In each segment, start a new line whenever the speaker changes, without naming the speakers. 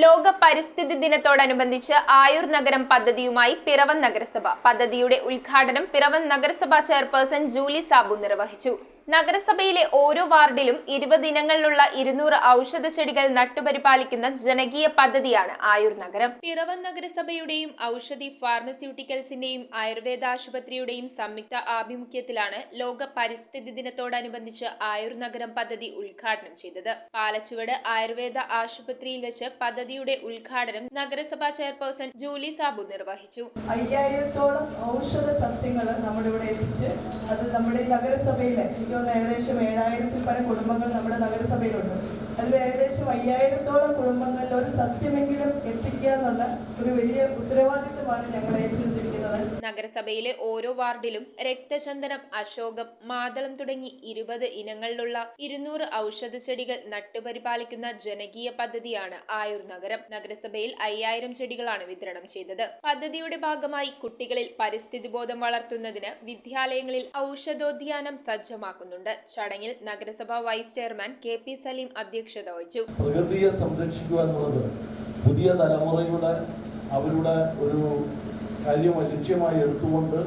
ലോക പരിസ്ഥിതി ദിനത്തോടനുബന്ധിച്ച് ആയൂർ നഗരം പദ്ധതിയുമായി പിറവം നഗരസഭ. പദ്ധതിയുടെ ഉദ്ഘാടനം പിറവം നഗരസഭാ ചെയർപേഴ്സൺ ജൂലി സാബു നിർവഹിച്ചു. നഗരസഭയിലെ ഓരോ വാർഡിലും 20 ഇനങ്ങളിലുള്ള 200 ഔഷധ ചെടികൾ നട്ടുപരിപാലിക്കുന്ന ജനകീയ പദ്ധതിയാണ് ആയൂർ നഗരം. പിറവം നഗരസഭയുടെയും ഔഷധി ഫാർമസ്യൂട്ടിക്കൽസിന്റെയും ആയുർവേദ ആശുപത്രിയുടെയും സംയുക്ത ആഭിമുഖ്യത്തിലാണ് ലോക പരിസ്ഥിതി ദിനത്തോടനുബന്ധിച്ച് ആയൂർ നഗരം പദ്ധതി ഉദ്ഘാടനം ചെയ്തത്. പാലച്ചുവട് ആയുർവേദ ആശുപത്രിയിൽ വെച്ച് പദ്ധതിയുടെ ഉദ്ഘാടനം നഗരസഭാ ചെയർപേഴ്സൺ ജൂലി സാബു നിർവഹിച്ചു.
5000-ഓളം ഔഷധ സസ്യങ്ങൾ നമ്മുടെ ഇവിടെ എത്തിച്ച് അത് നമ്മുടെ ഈ നഗരസഭയിലെ ഏകദേശം 7000-ൽ പരം കുടുംബങ്ങൾ നമ്മുടെ നഗരസഭയിലുണ്ട്. അതിൽ ഏകദേശം 5000-ഓളം കുടുംബങ്ങളിൽ ഒരു സസ്യമെങ്കിലും എത്തിക്കുക എന്നുള്ള ഒരു വലിയ ഉത്തരവാദിത്തമാണ് ഞങ്ങൾ ഏറ്റെടുത്തിരിക്കുന്നത്.
നഗരസഭയിലെ ഓരോ വാർഡിലും രക്തചന്ദനം, അശോകം, മാതളം തുടങ്ങി 20 ഇനങ്ങളിലുള്ള 200 ഔഷധ ചെടികൾ നട്ടുപരിപാലിക്കുന്ന ജനകീയ പദ്ധതിയാണ് ആയൂർ നഗരം. നഗരസഭയിൽ 5000 ചെടികളാണ് വിതരണം ചെയ്തത്. പദ്ധതിയുടെ ഭാഗമായി കുട്ടികളിൽ പരിസ്ഥിതി ബോധം വളർത്തുന്നതിന് വിദ്യാലയങ്ങളിൽ ഔഷധോദ്യാനം സജ്ജമാക്കുന്നുണ്ട്. ചടങ്ങിൽ നഗരസഭാ വൈസ് ചെയർമാൻ KP സലീം അധ്യക്ഷത വഹിച്ചു.
പ്രകൃതിയെ സംരക്ഷിക്കുക എന്നുള്ളത് പുതിയ തലമുറയുടെ അവരുടെ ഒരു കാര്യം ലക്ഷ്യമായി എടുത്തുകൊണ്ട്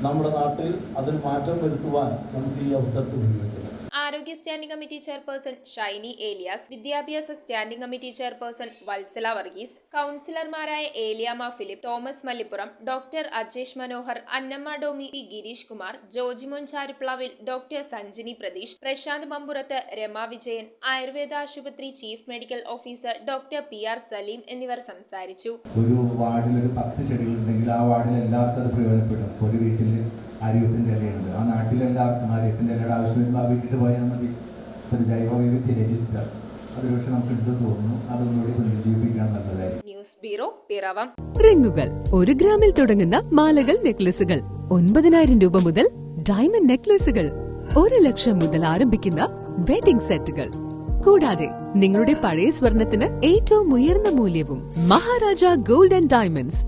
നമ്മുടെ നാട്ടിൽ അതിന് മാറ്റം വരുത്തുവാൻ നമുക്ക് ഈ അവസരത്തിൽ ഉപയോഗിക്കണം.
ആരോഗ്യ standing committee chairperson Shiny Elias, വിദ്യാഭ്യാസ standing committee chairperson Vatsala Varghese, കൗൺസിലർമാരായ Aleyamma Philip, Thomas Mallippuram, doctor Ajesh Manohar, Annamma Domi, P Girish Kumar, Jojimon Charipplavil, doctor Sanjini Pratheesh, Prashanth Mampurath, Rama Vijayan, Ayurveda ആശുപത്രി chief medical officer doctor PR Salim എന്നിവർ സംസാരിച്ചു.
ഒരു വാർഡിൽ ഒരു 10 ചെടികളുണ്ടെങ്കിൽ ആ വാർഡിൽ എല്ലാവർക്കും അത് പ്രയോജനപ്പെടും. ഒരു വീട്ടിൽ ആര്യത്തിൻ്റെ ഇലയുണ്ട്, ആ നാട്ടിലെല്ലാവർക്കും ആര്യത്തിൻ്റെ ഇലയുടെ ആവശ്യം വീട്ടിട്ട് പോയാൽ മതി. ഒരു ജൈവ വൈവിധ്യ രജിസ്റ്റർ അത് പക്ഷെ നമുക്ക് ഉണ്ടെന്ന് തോന്നുന്നു. അതൊന്നുകൂടി പുനരുജ്ജീവിപ്പിക്കാൻ നല്ലതായിരിക്കും.
News bureau, Piravom.
റിങ്ങുകൾ 1 ഗ്രാമിൽ തുടങ്ങുന്ന മാലകൾ, നെക്ലസുകൾ 9000 രൂപ മുതൽ ഡയമണ്ട് നെക്ലസുകൾ 1 ലക്ഷം മുതൽ ആരംഭിക്കുന്ന വെഡിംഗ് സെറ്റുകൾ. കൂടാതെ നിങ്ങളുടെ പഴയ സ്വർണത്തിന് ഏറ്റവും ഉയർന്ന മൂല്യവും. Maharaja gold and diamonds,